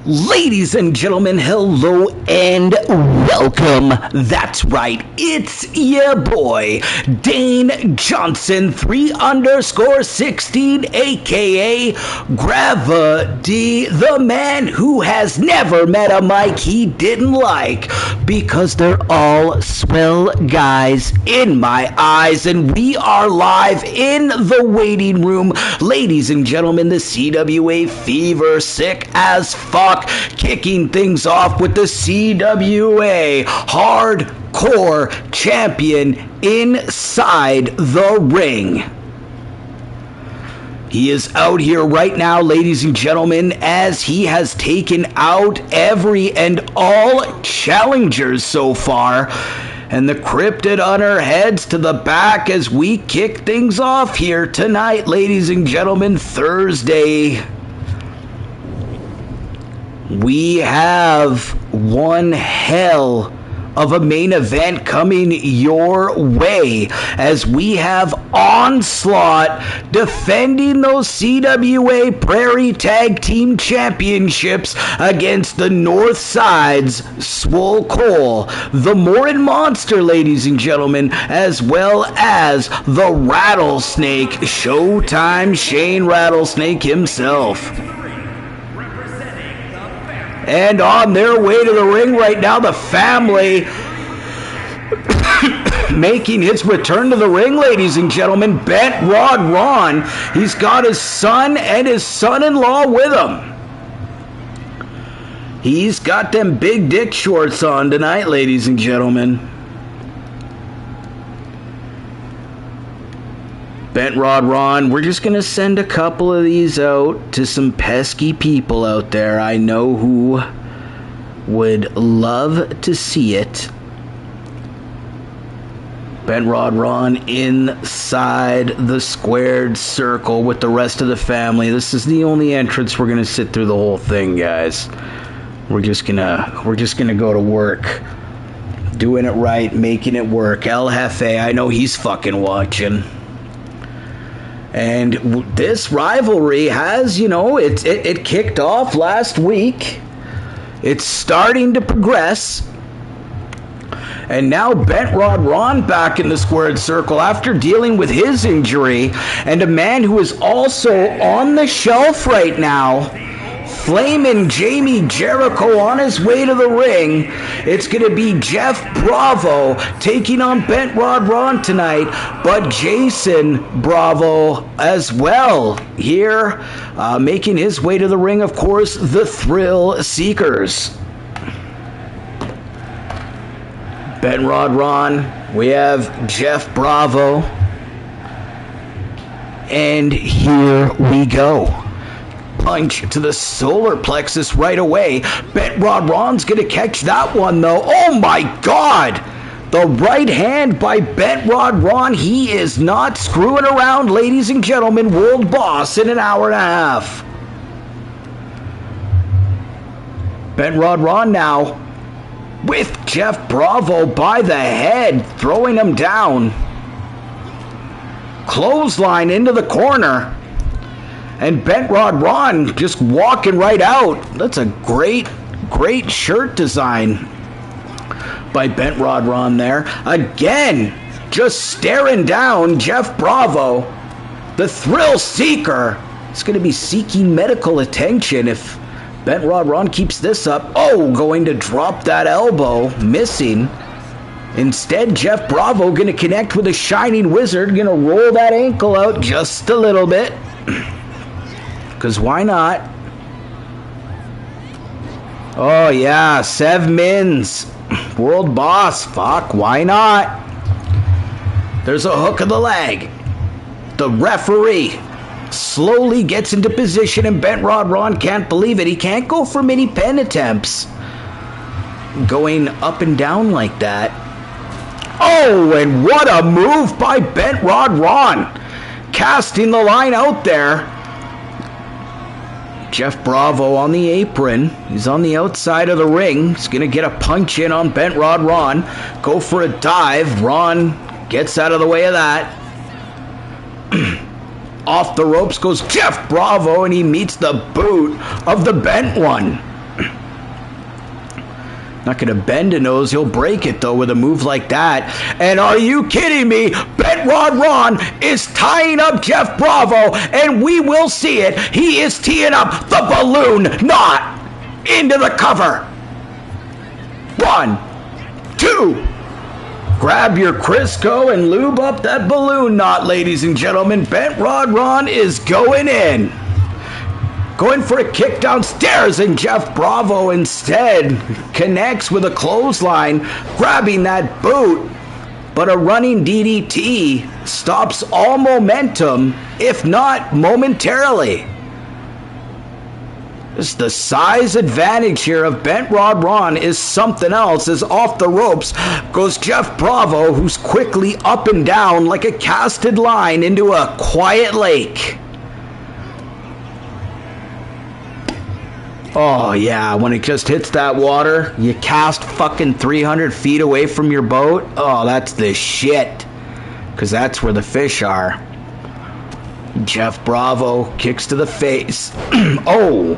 Ladies and gentlemen, hello and welcome. That's right, it's your boy, Dane Johnson, 3_16, aka Gravity, the man who has never met a mic he didn't like, because they're all swell guys in my eyes, and we are live in the waiting room. Ladies and gentlemen, the CWA Fever, sick as fuck, kicking things off with the CWA Hardcore Champion inside the ring. He is out here right now, ladies and gentlemen, as he has taken out every and all challengers so far. And the Cryptid Hunter heads to the back as we kick things off here tonight, ladies and gentlemen, Thursday. We have one hell of a main event coming your way, as we have Onslaught defending those CWA Prairie Tag Team Championships against the North Side's Swole Cole, the Morin Monster, ladies and gentlemen, as well as the Rattlesnake, Showtime Shane Rattlesnake himself. And on their way to the ring right now, the family making his return to the ring, ladies and gentlemen. Bent Rod Ron, he's got his son and his son-in-law with him. He's got them big dick shorts on tonight, ladies and gentlemen. Bent Rod Ron, we're just going to send a couple of these out to some pesky people out there I know who would love to see it. Bent Rod Ron inside the squared circle with the rest of the family. This is the only entrance we're going to sit through the whole thing, guys. We're just going to go to work. Doing it right, making it work. El Jefe, I know he's fucking watching. And this rivalry has, it kicked off last week. It's starting to progress. And now Bent Rod Ron back in the squared circle after dealing with his injury. And a man who is also on the shelf right now, Flamin' Jamie Jericho, on his way to the ring. It's going to be Jeff Bravo taking on Bent Rod Ron tonight, but Jason Bravo as well here, making his way to the ring, of course, the Thrill Seekers. Bent Rod Ron, we have Jeff Bravo, and here we go. Punch to the solar plexus right away. Bent Rod Ron's gonna catch that one though. Oh my god! The right hand by Bent Rod Ron. He is not screwing around, ladies and gentlemen. World boss in an hour and a half. Bent Rod Ron now with Jeff Bravo by the head, throwing him down. Clothesline into the corner. And Bent Rod Ron just walking right out. That's a great shirt design by Bent Rod Ron there. Again, just staring down Jeff Bravo. The Thrill Seeker is going to be seeking medical attention if Bent Rod Ron keeps this up. Oh, going to drop that elbow, missing. Instead, Jeff Bravo going to connect with a Shining Wizard, going to roll that ankle out just a little bit. Because why not? Oh yeah, Sev Mins, world boss. Fuck, why not? There's a hook of the leg. The referee slowly gets into position, and Bent Rod Ron can't believe it. He can't go for many pen attempts going up and down like that. Oh, and what a move by Bent Rod Ron, casting the line out there. Jeff Bravo on the apron. He's on the outside of the ring. He's going to get a punch in on Bent Rod Ron. Go for a dive. Ron gets out of the way of that. Off the ropes goes Jeff Bravo, and he meets the boot of the Bent one. Not going to bend a nose. He'll break it, though, with a move like that. And are you kidding me? Bent Rod Ron is tying up Jeff Bravo, and we will see it. He is teeing up the balloon knot into the cover. 1, 2. Grab your Crisco and lube up that balloon knot, ladies and gentlemen. Bent Rod Ron is going in. Going for a kick downstairs, and Jeff Bravo instead connects with a clothesline, grabbing that boot. But a running DDT stops all momentum, if not momentarily. Just the size advantage here of Bent Rod Ron is something else, as off the ropes goes Jeff Bravo, who's quickly up and down like a casted line into a quiet lake. Oh yeah, when it just hits that water, you cast fucking 300 feet away from your boat. Oh, that's the shit. Because that's where the fish are. Jeff Bravo kicks to the face. Oh,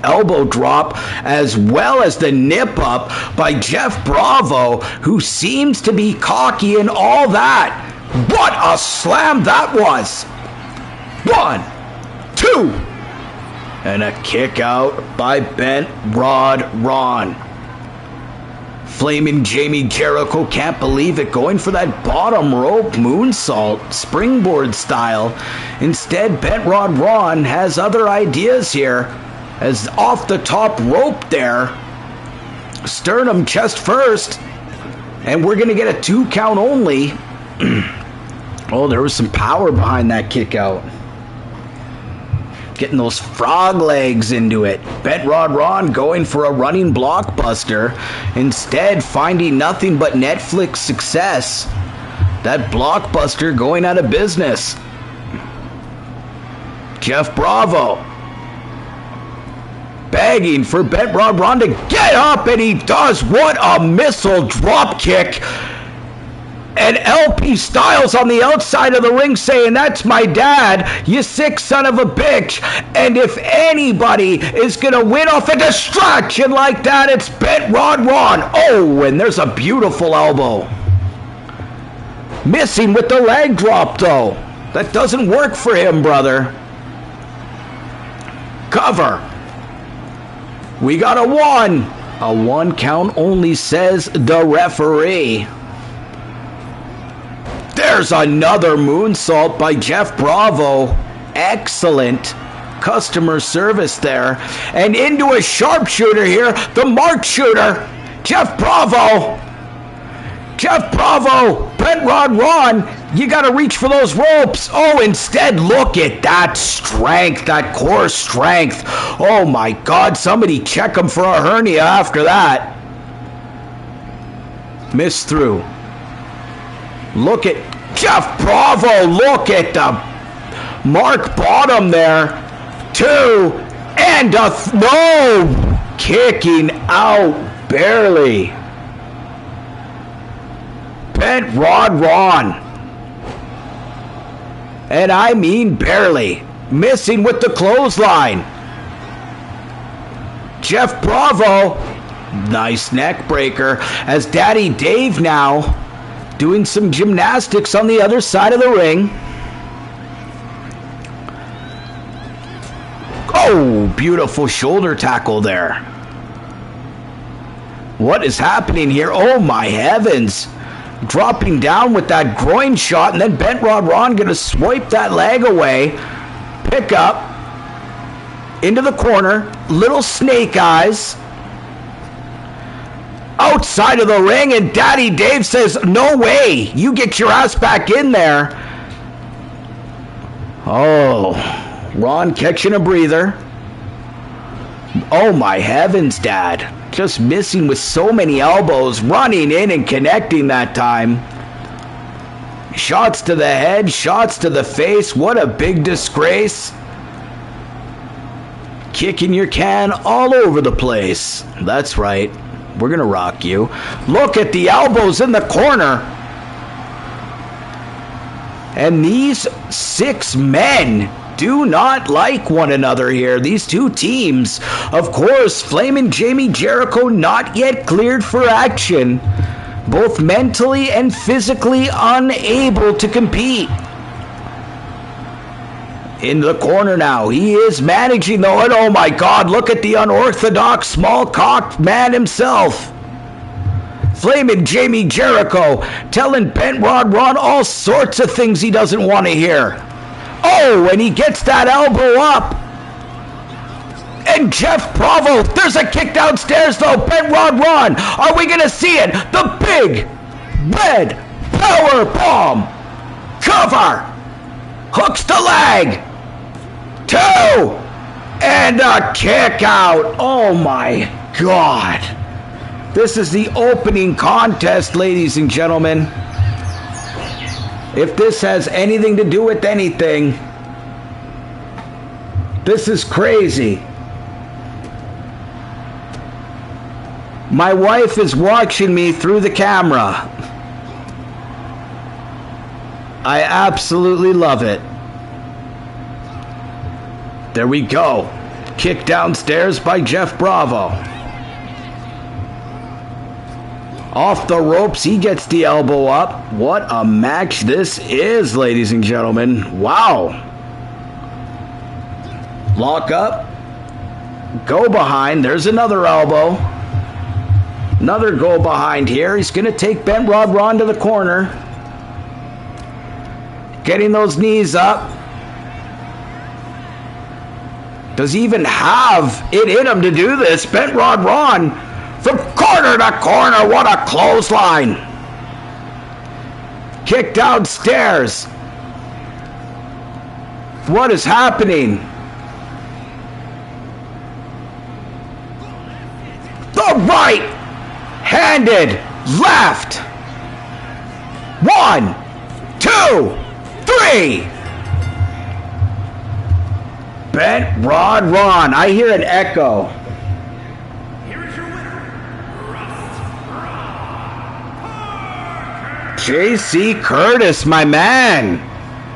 elbow drop, as well as the nip up by Jeff Bravo, who seems to be cocky and all that. What a slam that was. 1, 2. And a kick out by Bent Rod Ron. Flaming Jamie Jericho can't believe it, going for that bottom rope moonsault, springboard style. Instead, Bent Rod Ron has other ideas here, as off the top rope there, sternum chest first, and we're going to get a 2 count only. Oh, there was some power behind that kick out. Getting those frog legs into it. Bent Rod Ron going for a running blockbuster, instead finding nothing but Netflix success. That blockbuster going out of business. Jeff Bravo begging for Bent Rod Ron to get up, and he does. What a missile drop kick. And LP Styles on the outside of the ring saying, "That's my dad, you sick son of a bitch." And if anybody is going to win off a distraction like that, it's Bent Rod Ron. Oh, and there's a beautiful elbow. Missing with the leg drop, though. That doesn't work for him, brother. Cover. We got a 1. A 1 count only, says the referee. There's another moonsault by Jeff Bravo. Excellent customer service there. And into a sharpshooter here, the mark shooter, Jeff Bravo. Jeff Bravo, Bent Rod Ron, you got to reach for those ropes. Oh, instead, look at that strength, that core strength. Oh my God, somebody check him for a hernia after that. Missed through. Look at Jeff Bravo. Look at the mark bottom there. 2 and a no. Kicking out barely. Bent Rod Ron. And I mean barely. Missing with the clothesline. Jeff Bravo. Nice neck breaker, as Daddy Dave now doing some gymnastics on the other side of the ring. Oh, beautiful shoulder tackle there. What is happening here? Oh my heavens. Dropping down with that groin shot, and then Bent Rod Ron going to swipe that leg away. Pick up. Into the corner. Little snake eyes. Outside of the ring, and Daddy Dave says, "No way, you get your ass back in there." Oh, Ron catching a breather. Oh my heavens, Dad. Just missing with so many elbows, running in and connecting that time. Shots to the head, shots to the face. What a big disgrace. Kicking your can all over the place. That's right. We're going to rock you. Look at the elbows in the corner. And these 6 men do not like one another here. These two teams, of course, Flamin' Jamie Jericho not yet cleared for action, both mentally and physically unable to compete. In the corner now, he is managing though, and oh my God, look at the unorthodox small-cocked man himself. Flamin' Jamie Jericho telling Bent Rod Ron all sorts of things he doesn't want to hear. Oh, and he gets that elbow up. And Jeff Bravo, there's a kick downstairs though. Bent Rod Ron, are we going to see it? The big red power bomb. Cover. Hooks the leg. 2. And a kick out. Oh my God. This is the opening contest, ladies and gentlemen. If this has anything to do with anything, this is crazy. My wife is watching me through the camera. I absolutely love it. There we go. Kick downstairs by Jeff Bravo. Off the ropes, he gets the elbow up. What a match this is, ladies and gentlemen. Wow. Lock up. Go behind. There's another elbow. Another go behind here. He's going to take Bent Rod Ron to the corner. Getting those knees up. Does he even have it in him to do this? Bent Rod Ron from corner to corner. What a clothesline. Kick downstairs. What is happening? The right handed left. 1, 2, 3. Bent Rod Ron. I hear an echo. Here is your winner, J.C. Curtis, my man.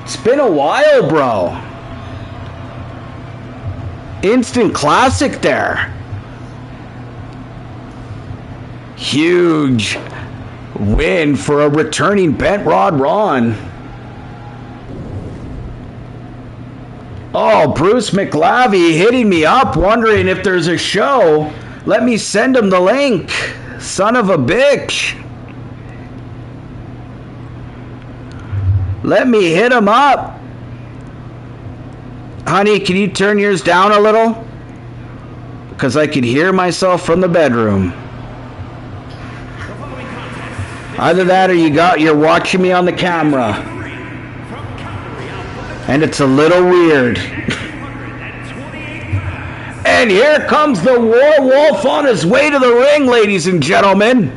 It's been a while, bro. Instant classic there. Huge win for a returning Bent Rod Ron. Oh, Bruce McLavy hitting me up, wondering if there's a show. Let me send him the link. Son of a bitch. Let me hit him up. Honey, can you turn yours down a little? Because I could hear myself from the bedroom. Either that or you're watching me on the camera. And it's a little weird. And here comes the Warwolf on his way to the ring, ladies and gentlemen.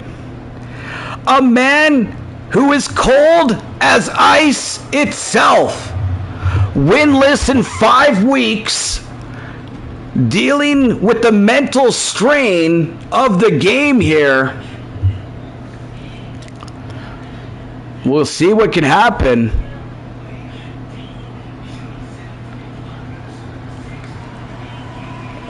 A man who is cold as ice itself. Winless in 5 weeks. Dealing with the mental strain of the game here. We'll see what can happen.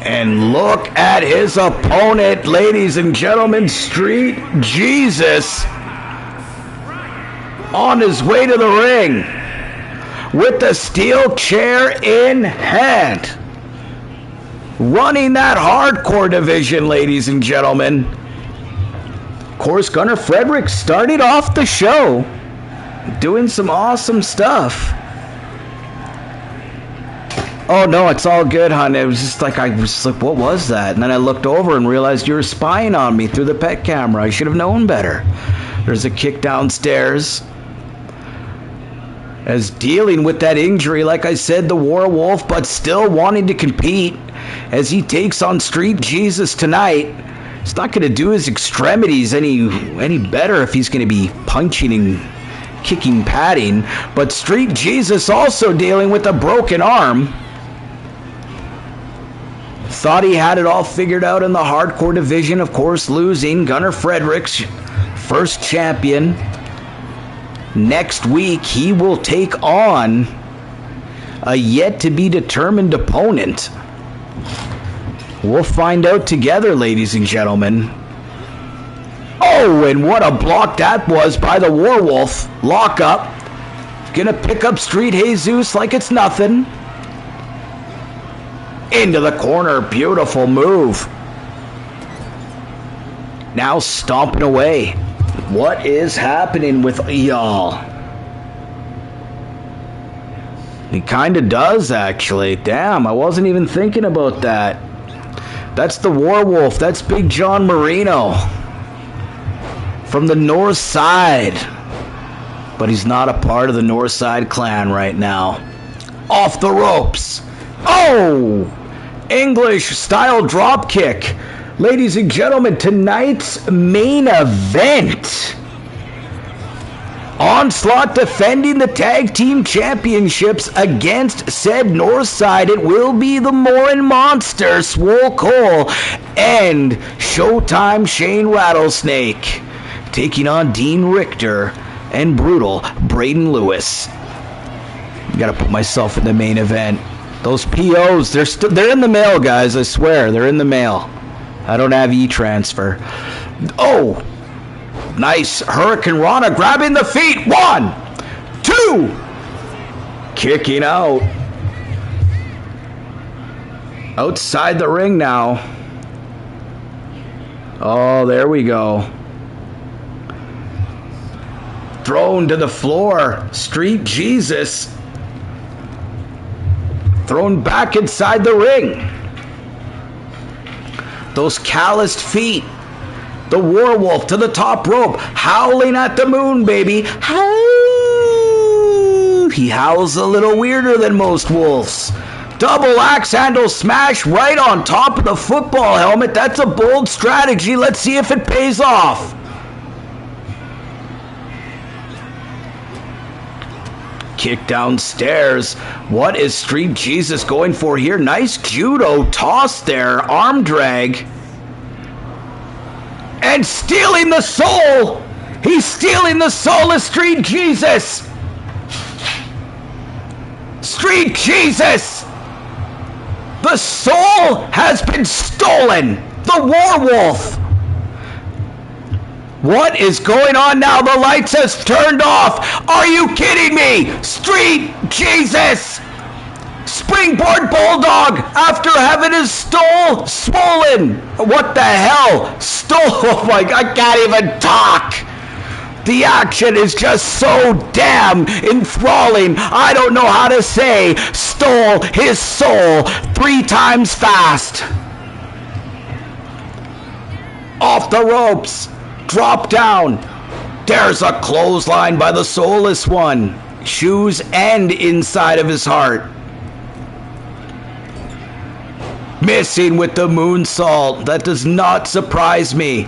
And look at his opponent, ladies and gentlemen. Street Jesus on his way to the ring with the steel chair in hand. Running that hardcore division, ladies and gentlemen. Of course, Gunnar Frederick started off the show doing some awesome stuff. Oh, no, it's all good, hon. It was just like, I was like, what was that? And then I looked over and realized you were spying on me through the pet camera. I should have known better. There's a kick downstairs. As dealing with that injury, like I said, the Warwolf, but still wanting to compete as he takes on Street Jesus tonight. It's not going to do his extremities any better if he's going to be punching and kicking, padding. But Street Jesus also dealing with a broken arm. Thought he had it all figured out in the hardcore division, of course, losing. Gunnar Fredericks, first champion. Next week, he will take on a yet-to-be-determined opponent. We'll find out together, ladies and gentlemen. Oh, and what a block that was by the Werewolf. Lock up. Gonna pick up Street Jesus like it's nothing. Into the corner. Beautiful move. Now stomping away. What is happening with y'all? He kind of does, actually. Damn, I wasn't even thinking about that. That's the Werewolf. That's Big John Marino. From the North Side. But he's not a part of the North Side clan right now. Off the ropes. Oh! English style drop kick. Ladies and gentlemen, tonight's main event. Onslaught defending the tag team championships against said North Side. It will be the Morin Monster, Swole Cole, and Showtime Shane Rattlesnake taking on Dean Richter and Brutal Braden Lewis. Gotta put myself in the main event. Those POs, they're in the mail, guys. I swear, they're in the mail. I don't have e-transfer. Oh, nice Hurricane Rana grabbing the feet. 1, 2, kicking out. Outside the ring now. Oh, there we go. Thrown to the floor. Street Jesus. Thrown back inside the ring. Those calloused feet. The Werewolf to the top rope. Howling at the moon, baby. Howl. He howls a little weirder than most wolves. Double axe handle smash right on top of the football helmet. That's a bold strategy. Let's see if it pays off. Kick downstairs. What is Street Jesus going for here? Nice judo toss there. Arm drag. And stealing the soul. He's stealing the soul of Street Jesus. Street Jesus. The soul has been stolen. The Werewolf. What is going on now? The lights has turned off. Are you kidding me? Street Jesus. Springboard Bulldog after having his stole swollen. What the hell? Stole. Oh my God, I can't even talk. The action is just so damn enthralling. I don't know how to say stole his soul 3 times fast. Off the ropes. Drop down. There's a clothesline by the soulless one. Shoes and inside of his heart. Missing with the moonsault. That does not surprise me.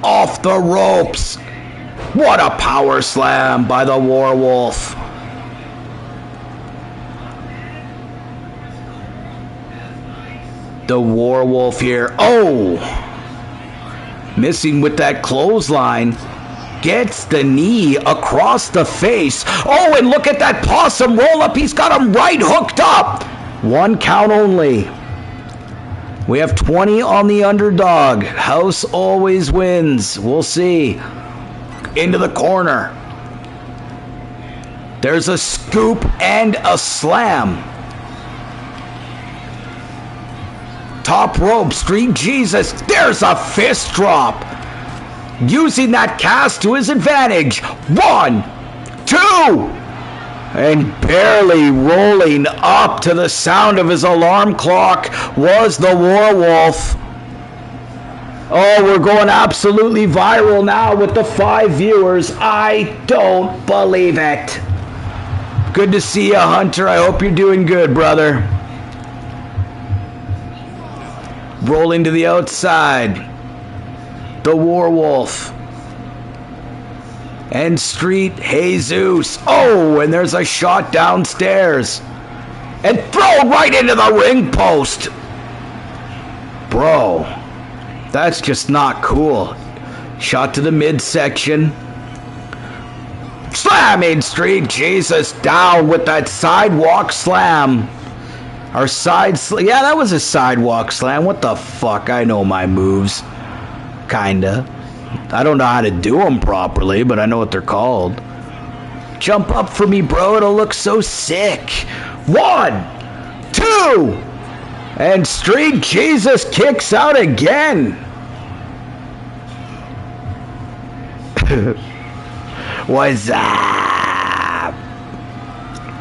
Off the ropes. What a power slam by the Werewolf. The Werewolf here. Oh! Missing with that clothesline. Gets the knee across the face. Oh, and look at that possum roll up. He's got him right hooked up. 1 count only. We have 20 on the underdog. House always wins. We'll see. Into the corner. There's a scoop and a slam. Top rope, Street Jesus. There's a fist drop. Using that cast to his advantage. 1, 2. And barely rolling up to the sound of his alarm clock was the Werewolf. Oh, we're going absolutely viral now with the 5 viewers. I don't believe it. Good to see you, Hunter. I hope you're doing good, brother. Rolling to the outside. The Werewolf. And Street Jesus. Oh, and there's a shot downstairs. And thrown right into the ring post. Bro, that's just not cool. Shot to the midsection. Slamming Street Jesus down with that sidewalk slam. Or yeah, that was a sidewalk slam. What the fuck? I know my moves. Kinda. I don't know how to do them properly, but I know what they're called. Jump up for me, bro. It'll look so sick. 1, 2, and Street Jesus kicks out again. What's up?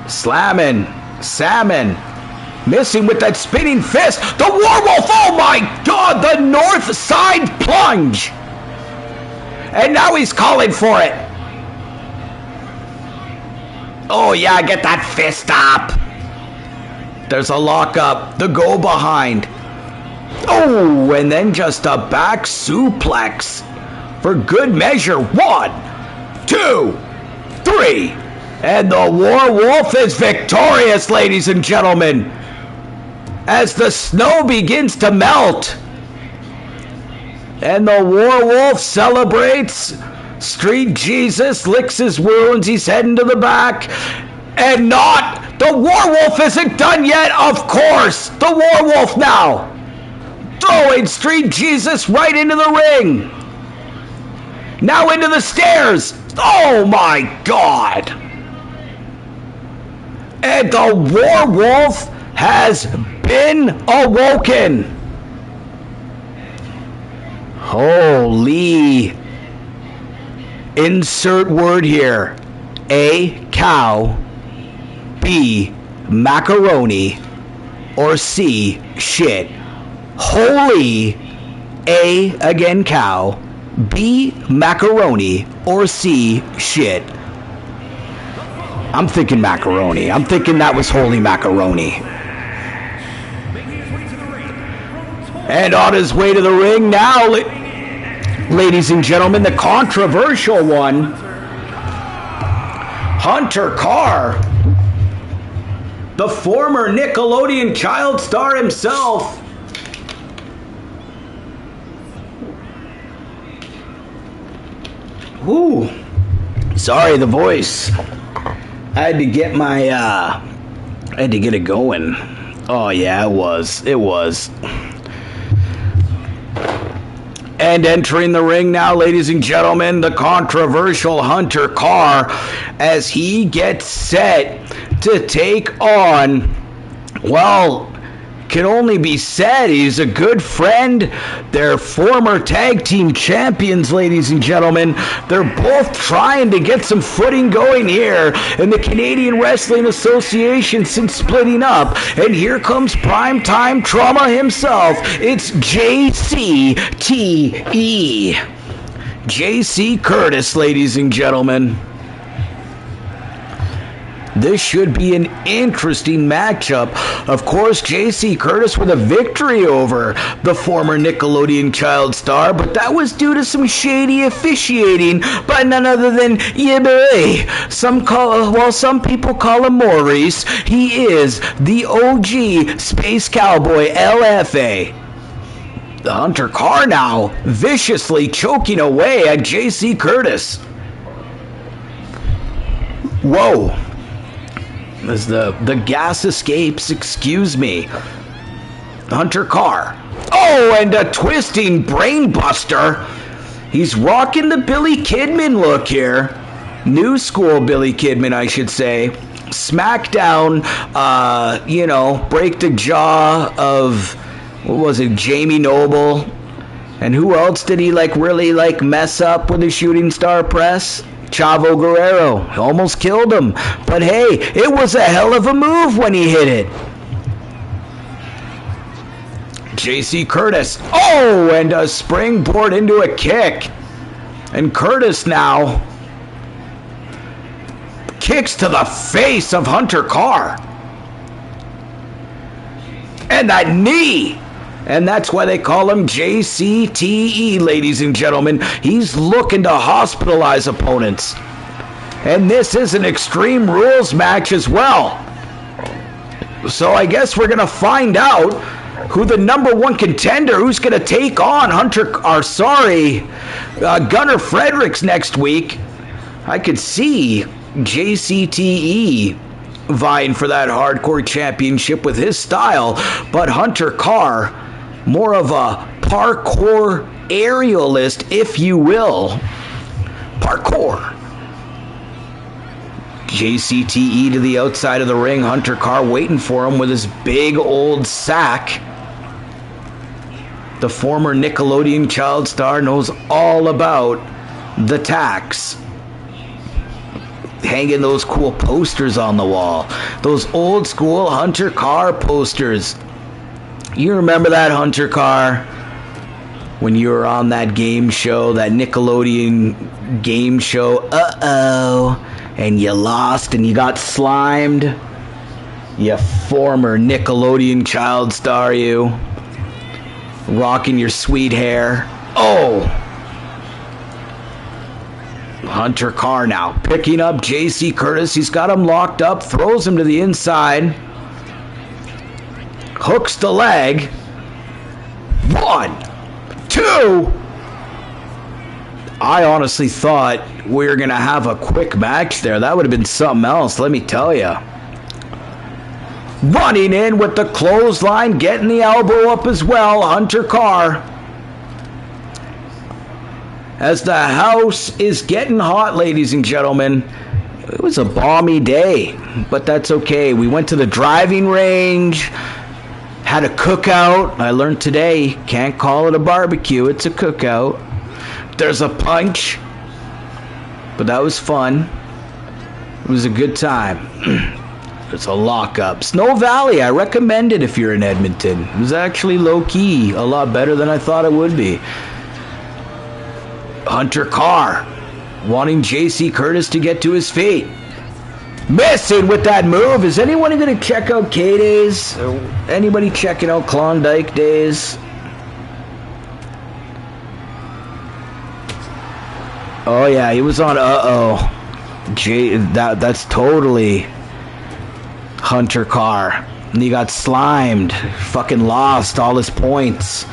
Slamming. Salmon. Missing with that spinning fist. The Warwolf. Oh my God. The north side plunge. And now he's calling for it. Oh yeah, get that fist up. There's a lockup. The go behind. Oh, and then just a back suplex. For good measure. 1, 2, 3. And the Warwolf is victorious, ladies and gentlemen. As the snow begins to melt. And the Warwolf celebrates. Street Jesus licks his wounds. He's heading to the back. And not. The Warwolf isn't done yet, of course. The Warwolf now. Throwing Street Jesus right into the ring. Now into the stairs. Oh my God. And the Warwolf has been awoken. Holy. Insert word here. A, cow. B, macaroni. Or C, shit. Holy. A, again cow. B, macaroni. Or C, shit. I'm thinking macaroni. I'm thinking that was holy macaroni. And on his way to the ring now, ladies and gentlemen, the controversial one, Hunter Carr, the former Nickelodeon child star himself. Whoo, sorry, the voice. I had to get my, I had to get it going. Oh yeah, it was. And entering the ring now, ladies and gentlemen, the controversial Hunter Carr, as he gets set to take on, well, can only be said he's a good friend. They're former tag team champions, ladies and gentlemen. They're both trying to get some footing going here in the Canadian Wrestling Association since splitting up. And here comes primetime trauma himself. It's JCTE. JC Curtis, ladies and gentlemen. This should be an interesting matchup. Of course, JC Curtis with a victory over the former Nickelodeon child star, but that was due to some shady officiating by none other than some people call him Maurice. He is the OG Space Cowboy LFA. The Hunter Carr now viciously choking away at JC Curtis. Whoa. As the gas escapes, excuse me. Hunter Carr. Oh, and a twisting brainbuster. He's rocking the Billy Kidman look here. New school Billy Kidman, I should say. Smackdown, break the jaw of, what was it, Jamie Noble. And who else did he really mess up with the shooting star press? Chavo Guerrero almost killed him, but hey, it was a hell of a move when he hit it. JC Curtis, oh, and a springboard into a kick, and Curtis now kicks to the face of Hunter Carr, and that knee. And that's why they call him JCTE, ladies and gentlemen. He's looking to hospitalize opponents. And this is an Extreme Rules match as well. So I guess we're going to find out who the number one contender, who's going to take on Gunnar Fredericks next week. I could see JCTE vying for that hardcore championship with his style, but Hunter Carr, more of a parkour aerialist, if you will. Parkour. JCTE to the outside of the ring. Hunter Carr waiting for him with his big old sack. The former Nickelodeon child star knows all about the tacks. Hanging those cool posters on the wall. Those old school Hunter Carr posters. You remember that, Hunter Carr? When you were on that game show, that Nickelodeon game show. Uh-oh. And you lost and you got slimed. You former Nickelodeon child star, you. Rocking your sweet hair. Oh! Hunter Carr now picking up JC Curtis. He's got him locked up. Throws him to the inside. Hooks the leg. 1, 2. I honestly thought we were going to have a quick match there. That would have been something else, let me tell you. Running in with the clothesline, getting the elbow up as well, Hunter Carr. As the house is getting hot, ladies and gentlemen. It was a balmy day, but that's okay. We went to the driving range, had a cookout. I learned today, can't call it a barbecue, it's a cookout. There's a punch, but that was fun. It was a good time. It's a lockup. Snow Valley, I recommend it if you're in Edmonton. It was actually low-key, a lot better than I thought it would be. Hunter Carr wanting JC Curtis to get to his feet. Missing with that move. Is anyone going to check out K-Days? Anybody checking out Klondike Days? Oh yeah, he was on that's totally Hunter Carr. And he got slimed. Fucking lost all his points.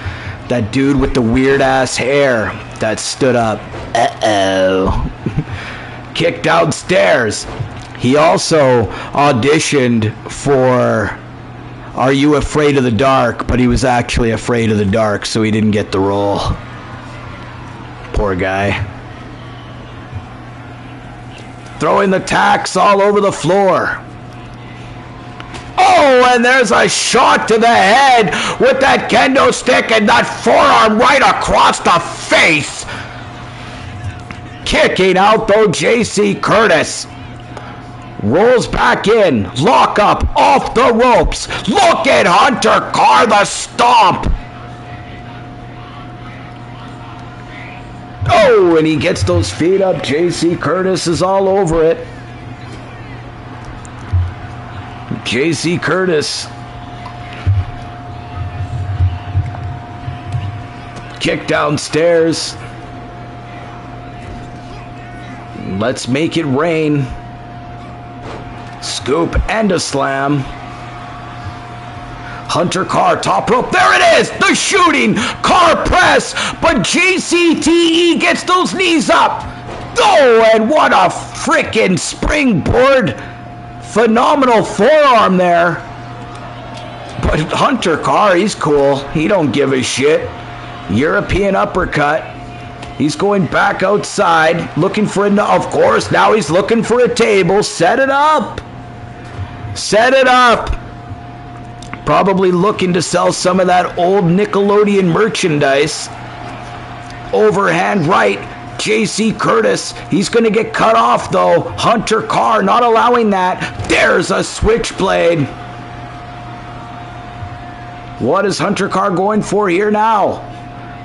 That dude with the weird ass hair that stood up. Kicked downstairs. He also auditioned for Are You Afraid of the Dark? But he was actually afraid of the dark, so he didn't get the role. Poor guy. Throwing the tacks all over the floor. Oh, and there's a shot to the head with that kendo stick and that forearm right across the face. Kicking out, though, JC Curtis. Rolls back in. Lock up off the ropes. Look at Hunter Carr, the stomp. Oh, and he gets those feet up. JC Curtis is all over it. JC Curtis. Kick downstairs. Let's make it rain. Scoop and a slam. Hunter Carr, top rope. There it is! The shooting Carr press. But JCTE gets those knees up. Oh, and what a freaking springboard. Phenomenal forearm there. But Hunter Carr, he's cool. He don't give a shit. European uppercut. He's going back outside, looking for of course, now he's looking for a table. Set it up. Set it up. Probably looking to sell some of that old Nickelodeon merchandise. Overhand right. JC Curtis. He's going to get cut off, though. Hunter Carr not allowing that. There's a switchblade. What is Hunter Carr going for here now?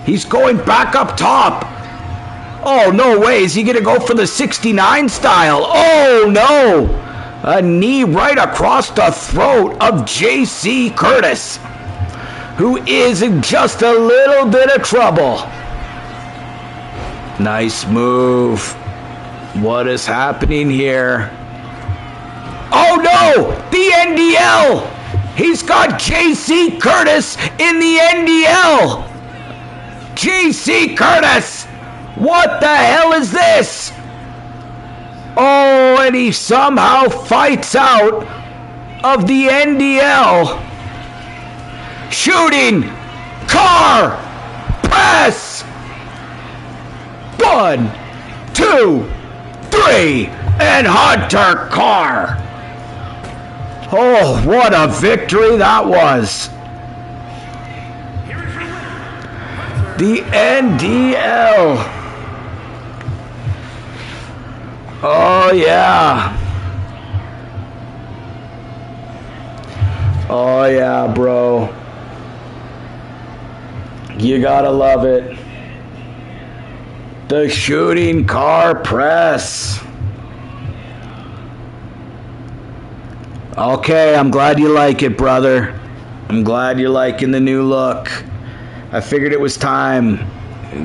He's going back up top. Oh, no way. Is he going to go for the 69 style? Oh, no. A knee right across the throat of JC Curtis, who is in just a little bit of trouble. Nice move. What is happening here? Oh, no. The NDL. He's got JC Curtis in the NDL. JC Curtis. What the hell is this? Oh, and he somehow fights out of the NDL. Shooting car press. 1, 2, 3, and Hunter Carr. Oh, what a victory that was. The NDL. Oh, yeah. Oh, yeah, bro. You gotta love it. The shooting car press. Okay, I'm glad you like it, brother. I'm glad you're liking the new look. I figured it was time.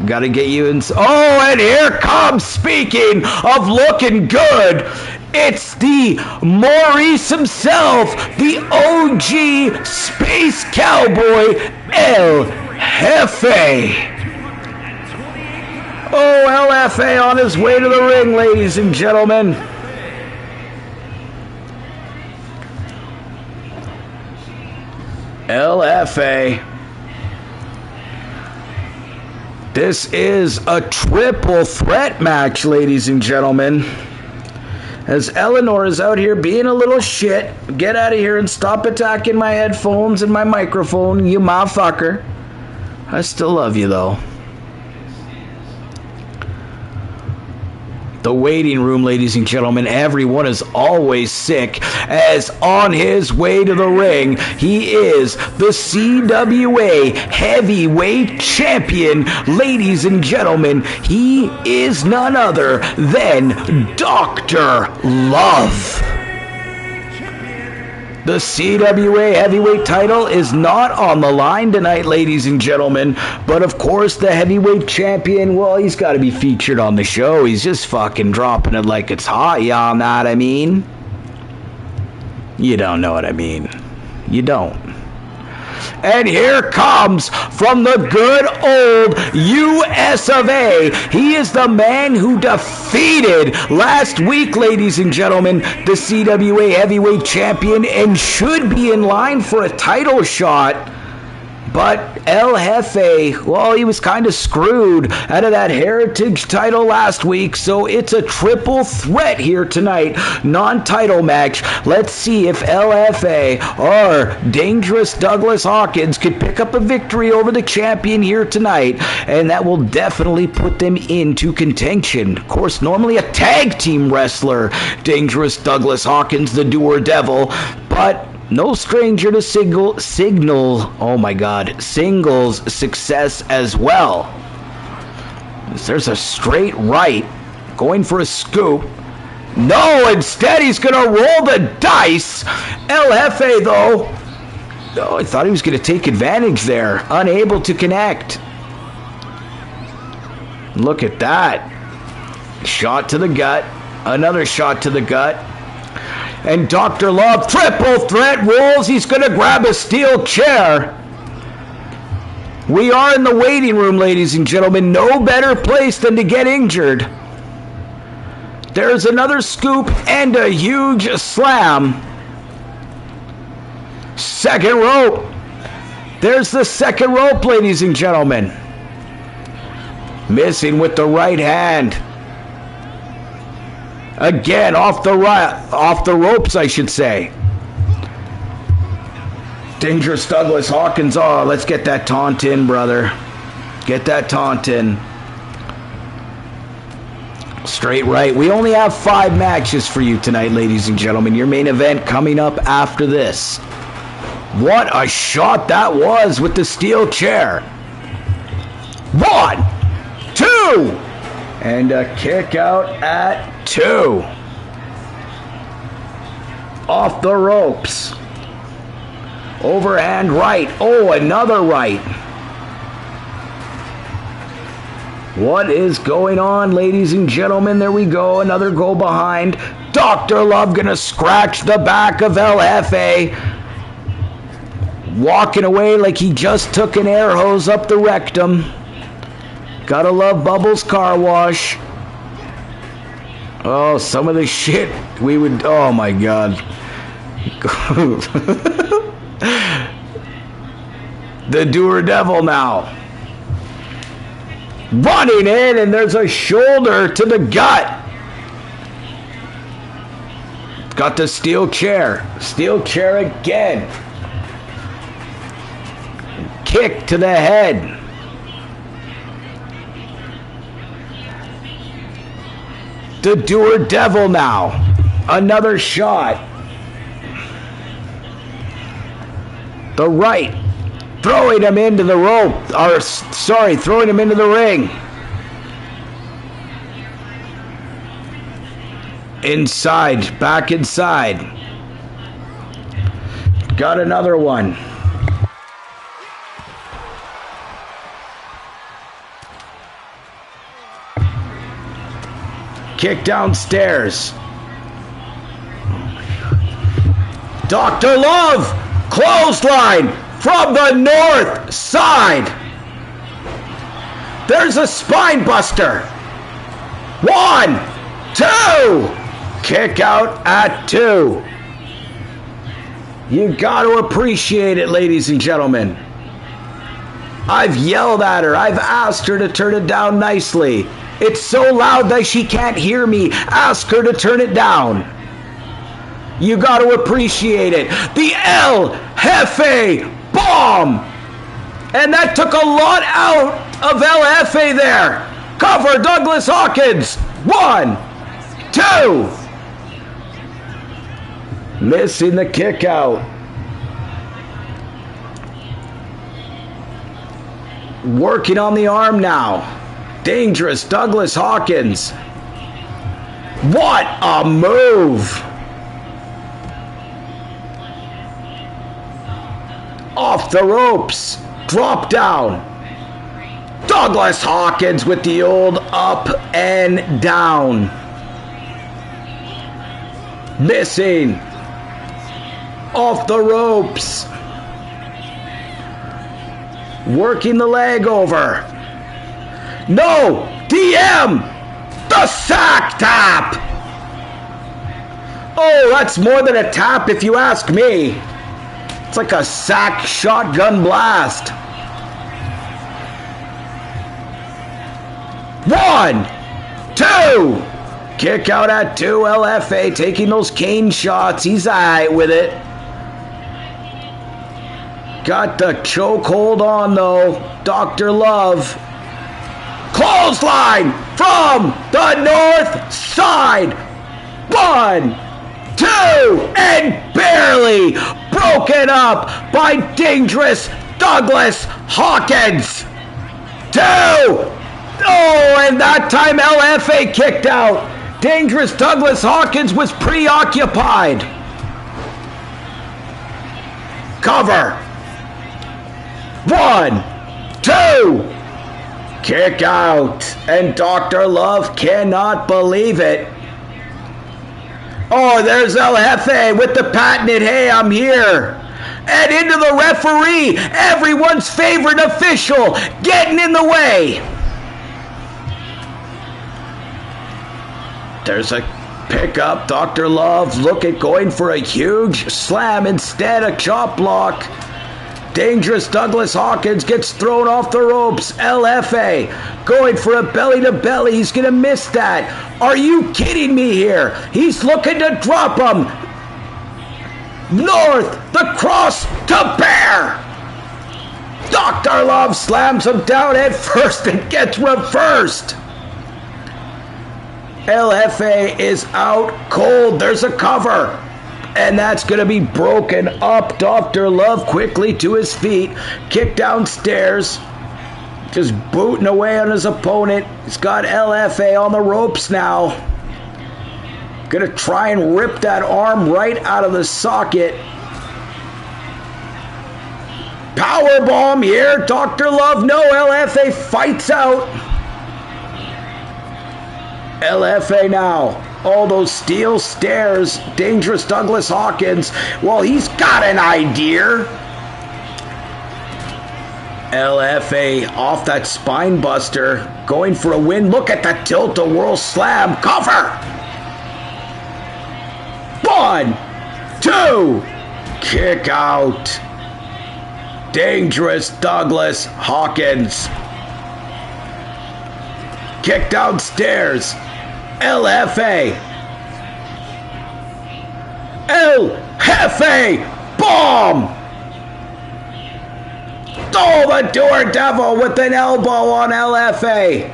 Gotta get you in. Oh, and here comes, speaking of looking good, it's the Maurice himself, the OG Space Cowboy, El Jefe. Oh, El Jefe on his way to the ring, ladies and gentlemen. El Jefe. This is a triple threat match, ladies and gentlemen. As Eleanor is out here being a little shit. Get out of here and stop attacking my headphones and my microphone, you motherfucker. I still love you, though. The waiting room, ladies and gentlemen, everyone is always sick, as on his way to the ring, he is the CWA Heavyweight Champion. Ladies and gentlemen, he is none other than Dr. Love. The CWA Heavyweight title is not on the line tonight, ladies and gentlemen. But of course, the Heavyweight Champion, well, he's got to be featured on the show. He's just fucking dropping it like it's hot, y'all know what I mean? You don't know what I mean. You don't. And here comes from the good old US of A. He is the man who defeated last week, ladies and gentlemen, the CWA Heavyweight Champion, and should be in line for a title shot. But El Jefe, well, he was kind of screwed out of that Heritage title last week, so it's a triple threat here tonight, non-title match. Let's see if El Jefe or Dangerous Douglas Hawkins could pick up a victory over the champion here tonight, and that will definitely put them into contention. Of course, normally a tag team wrestler, Dangerous Douglas Hawkins, the Doer Devil, but no stranger to singles success as well. There's a straight right, going for a scoop. No, instead he's going to roll the dice. El Jefe, though, oh, I thought he was going to take advantage there. Unable to connect. Look at that. Shot to the gut. Another shot to the gut. And Dr. Love, triple threat rolls. He's going to grab a steel chair. We are in the waiting room, ladies and gentlemen. No better place than to get injured. There's another scoop and a huge slam. Second rope. There's the second rope, ladies and gentlemen. Missing with the right hand. Again, off the ropes, I should say. Dangerous Douglas Hawkins. Oh, let's get that taunt in, brother. Get that taunt in. Straight right. We only have 5 matches for you tonight, ladies and gentlemen. Your main event coming up after this. What a shot that was with the steel chair. 1, 2. And a kick out at 2. Off the ropes. Overhand right. Oh, another right. What is going on, ladies and gentlemen? There we go. Another go behind. Dr. Love gonna scratch the back of El Jefe. Walking away like he just took an air hose up the rectum. Gotta love Bubbles Car Wash. Oh, some of the shit we would... Oh, my God. The Doer Devil now. Running in, and there's a shoulder to the gut. Got the steel chair. Steel chair again. Kick to the head. The Doer Devil now. Another shot. The right. Throwing him into the rope. Or, sorry, throwing him into the ring. Inside. Back inside. Got another one. Kick downstairs. Dr. Love, clothesline from the north side. There's a spine buster. 1, 2. Kick out at 2. You got to appreciate it, ladies and gentlemen. I've yelled at her. I've asked her to turn it down nicely. It's so loud that she can't hear me. Ask her to turn it down. You got to appreciate it. The El Jefe bomb. And that took a lot out of El Jefe there. Cover Douglas Hawkins. 1, 2. Missing the kick out. Working on the arm now. Dangerous Douglas Hawkins. What a move. Off the ropes. Drop down. Douglas Hawkins with the old up and down. Missing. Off the ropes. Working the leg over. No! DM! The sack tap! Oh, that's more than a tap if you ask me. It's like a sack shotgun blast. 1, 2. Kick out at 2. LFA taking those cane shots. He's alright with it. Got the chokehold on though. Dr. Love. Clothesline from the north side. 1, 2, and barely broken up by Dangerous Douglas Hawkins. 2. Oh, and that time LFA kicked out. Dangerous Douglas Hawkins was preoccupied. Cover. 1, 2. Kick out. And Dr. Love cannot believe it. Oh, there's El Jefe with the patented, hey, I'm here. And into the referee, everyone's favorite official, getting in the way. There's a pickup. Dr. Love going for a huge slam. Instead, a chop block. Dangerous Douglas Hawkins gets thrown off the ropes. LFA going for a belly-to-belly. He's going to miss that. Are you kidding me here? He's looking to drop him. North, the cross to bear. Dr. Love slams him down head first and gets reversed. LFA is out cold. There's a cover. And that's going to be broken up. Dr. Love quickly to his feet. Kick downstairs. Just booting away on his opponent. He's got LFA on the ropes now. Going to try and rip that arm right out of the socket. Powerbomb here. Dr. Love, no. LFA fights out. LFA now. All those steel stairs. Dangerous Douglas Hawkins. Well, he's got an idea. LFA off that spine buster. Going for a win. Look at that tilt-a-whirl slam. Cover. 1, 2, kick out. Dangerous Douglas Hawkins. Kick downstairs. LFA. LFA. Bomb. Oh, the Doer Devil with an elbow on LFA.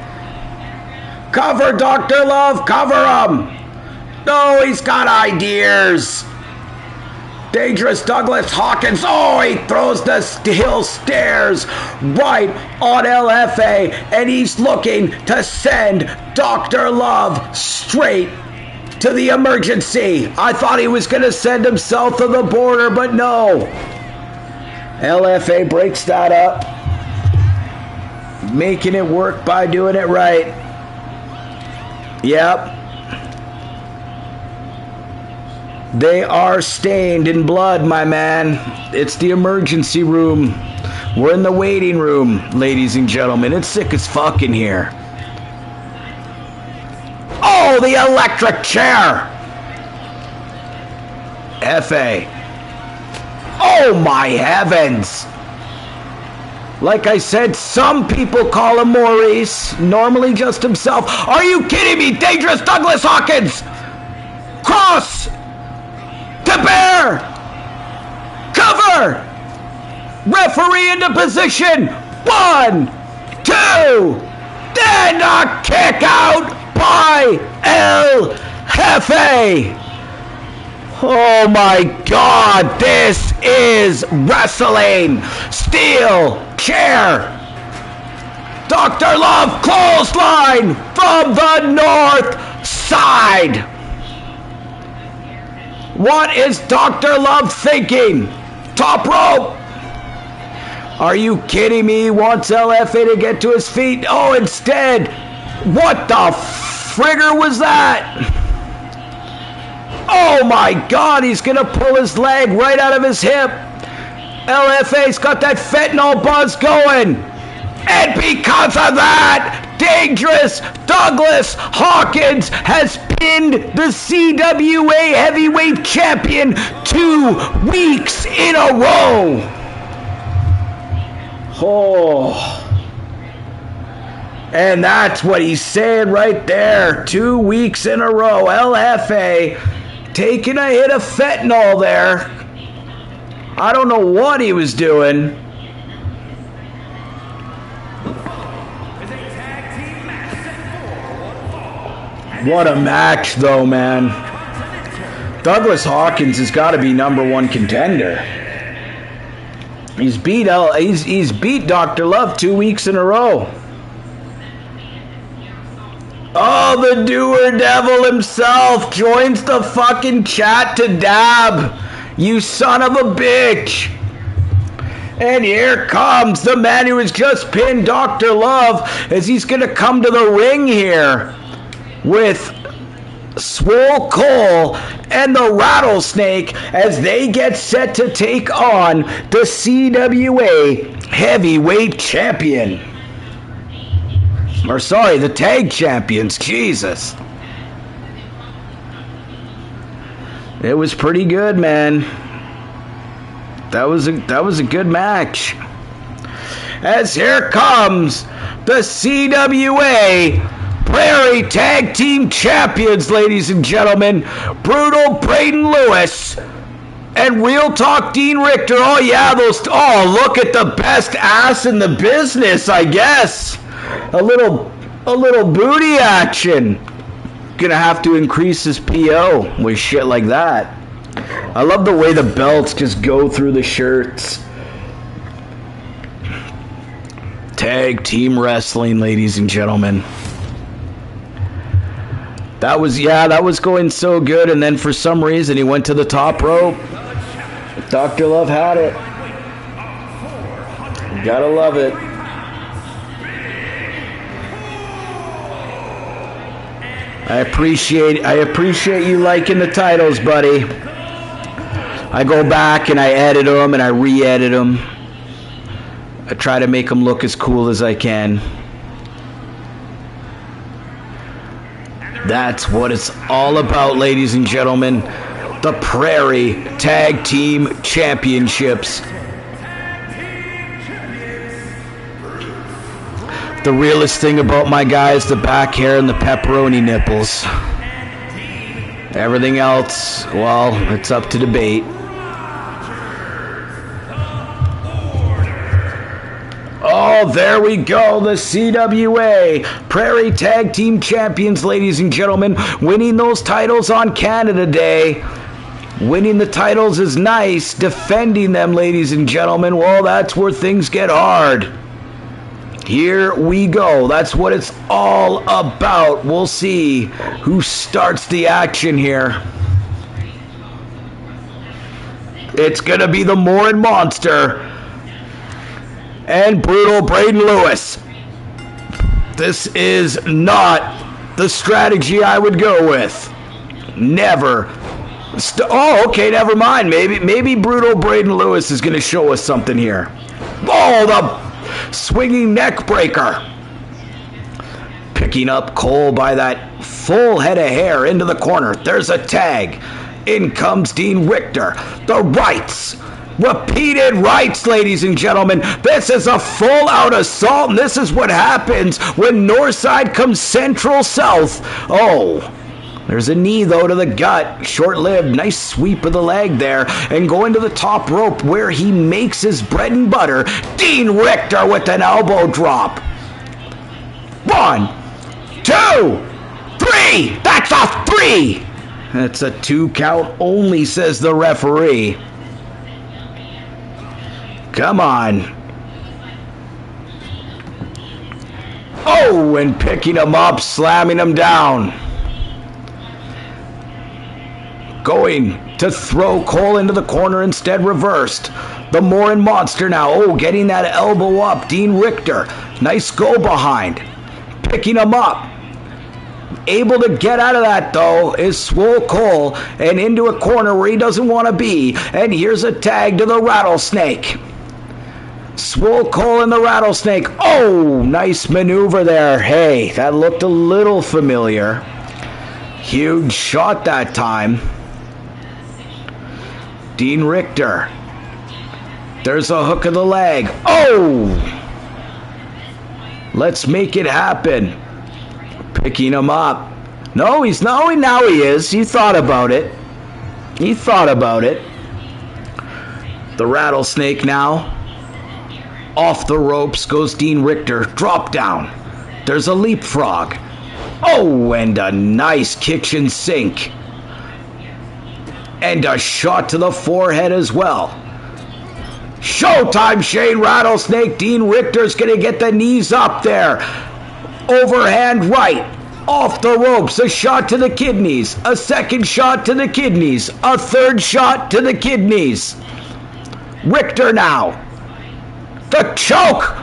Cover Dr. Love. Cover him. No, he's got ideas. Dangerous Douglas Hawkins. Oh, he throws the steel stairs right on LFA, and he's looking to send Dr. Love straight to the emergency. I thought he was going to send him south of the border, but no. LFA breaks that up, making it work by doing it right. Yep. They are stained in blood, my man. It's the emergency room. We're in the waiting room, ladies and gentlemen. It's sick as fuck in here. Oh, the electric chair. FA. Oh, my heavens. Like I said, some people call him Maurice. Normally just himself. Are you kidding me? Dangerous Douglas Hawkins. Cross. To bear! Cover! Referee into position! 1, 2, then a kick out by El Jefe! Oh my God, this is wrestling! Steel chair! Dr. Love clothesline from the north side! What is Dr. Love thinking? Top rope. Are you kidding me? Wants LFA to get to his feet. Oh, instead. What the frigger was that? Oh my God, he's going to pull his leg right out of his hip. LFA's got that fentanyl buzz going. And because of that, Dangerous Douglas Hawkins has pinned the CWA Heavyweight Champion 2 weeks in a row. Oh. And that's what he's saying right there. 2 weeks in a row. LFA taking a hit of fentanyl there. I don't know what he was doing. What a match, though, man. Douglas Hawkins has got to be #1 contender. He's beat Dr. Love 2 weeks in a row. Oh, the Doer Devil himself joins the fucking chat to dab. You son of a bitch. And here comes the man who has just pinned Dr. Love as he's going to come to the ring here with Swole Cole and the Rattlesnake as they get set to take on the CWA Heavyweight Champion. Or sorry, the Tag Champions. Jesus. It was pretty good, man. That was a good match. As here comes the CWA Prairie Tag Team Champions, ladies and gentlemen. Brutal Braden Lewis and Real Talk Dean Richter. Oh yeah, look at the best ass in the business, I guess. A little booty action. Gonna have to increase his PO with shit like that. I love the way the belts just go through the shirts. Tag team wrestling, ladies and gentlemen. That was going so good, and then for some reason he went to the top rope. Dr. Love had it. You gotta love it. I appreciate you liking the titles, buddy. I go back and I edit them and I re-edit them. I try to make them look as cool as I can. That's what it's all about, ladies and gentlemen. the Prairie Tag Team Championships. The realest thing about my guy is the back hair and the pepperoni nipples. Everything else, well, it's up to debate. Oh, there we go. The CWA Prairie Tag Team Champions, ladies and gentlemen, winning those titles on Canada Day. Winning the titles is nice. Defending them, ladies and gentlemen, well, that's where things get hard. Here we go. That's what it's all about. We'll see who starts the action here. It's going to be the Morin Monster and Brutal Braden Lewis. This is not the strategy I would go with. Never. Oh, okay, never mind. Maybe Brutal Braden Lewis is going to show us something here. Oh, the swinging neck breaker. Picking up Cole by that full head of hair into the corner. There's a tag. In comes Dean Richter. The rights. Repeated rights, ladies and gentlemen. This is a full-out assault, and this is what happens when Northside comes Central South. Oh, there's a knee, though, to the gut. Short-lived. Nice sweep of the leg there. And going to the top rope where he makes his bread and butter. Dean Richter with an elbow drop. 1, 2, 3. That's a 3. That's a 2 count only, says the referee. Come on. Oh, and picking him up, slamming him down. Going to throw Cole into the corner, instead reversed. The Morin Monster now. Oh, getting that elbow up. Dean Richter. Nice go behind. Picking him up. Able to get out of that, though, is Swole Cole and into a corner where he doesn't want to be. And here's a tag to the Rattlesnake. Swole Cole and the Rattlesnake. Oh, nice maneuver there. Hey, that looked a little familiar. Huge shot that time. Dean Richter. There's a hook of the leg. Oh! Let's make it happen. Picking him up. No, he's not. Now he is. He thought about it. He thought about it. The Rattlesnake now. Off the ropes goes Dean Richter. Drop down. There's a leapfrog. Oh, and a nice kitchen sink. And a shot to the forehead as well. Showtime, Shane Rattlesnake. Dean Richter's going to get the knees up there. Overhand right. Off the ropes. A shot to the kidneys. A second shot to the kidneys. A third shot to the kidneys. Richter now. The choke.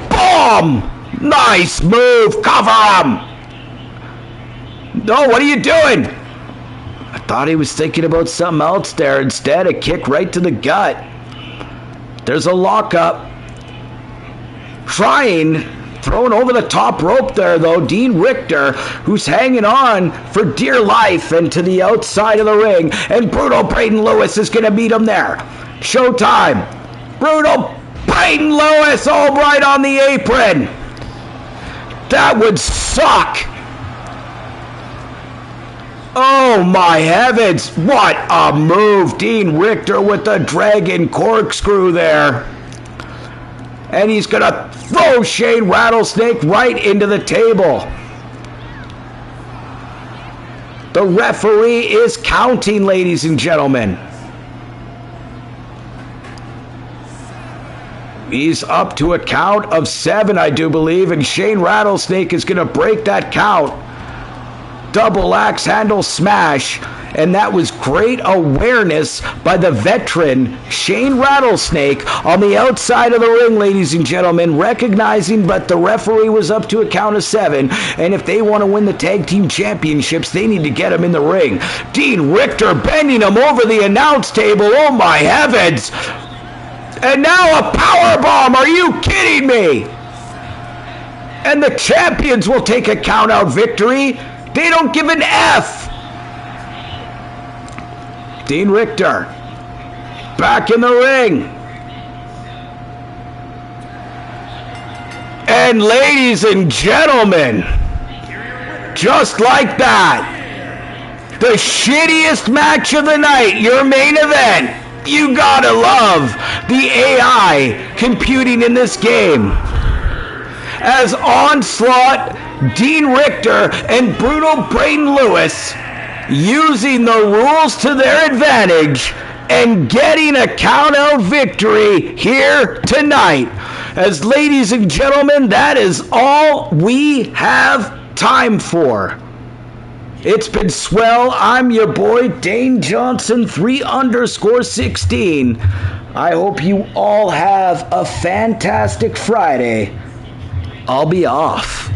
Boom. Nice move. Cover him. No, what are you doing? I thought he was thinking about something else there. Instead, a kick right to the gut. There's a lockup. Thrown over the top rope there, though. Dean Richter, who's hanging on for dear life and to the outside of the ring. And Brutal Braden Lewis is going to meet him there. Showtime. Brutal Braden Lewis, all right on the apron. That would suck. Oh my heavens, what a move. Dean Richter with the dragon corkscrew there. And he's going to throw Shane Rattlesnake right into the table. The referee is counting, ladies and gentlemen. He's up to a count of 7, I do believe, and Shane Rattlesnake is going to break that count. Double axe handle smash, and that was great awareness by the veteran Shane Rattlesnake on the outside of the ring, ladies and gentlemen, recognizing that the referee was up to a count of 7, and if they want to win the tag team championships, they need to get him in the ring. Dean Richter bending him over the announce table. Oh my heavens! And now a powerbomb. Are you kidding me? And the champions will take a count-out victory. They don't give an F. Dean Richter back in the ring. And ladies and gentlemen, just like that, the shittiest match of the night, your main event. You gotta love the AI computing in this game. As Onslaught, Dean Richter, and Brutal Braden Lewis using the rules to their advantage and getting a count-out victory here tonight. As ladies and gentlemen, that is all we have time for. It's been swell. I'm your boy, Dane Johnson, 3_16. I hope you all have a fantastic Friday. I'll be off.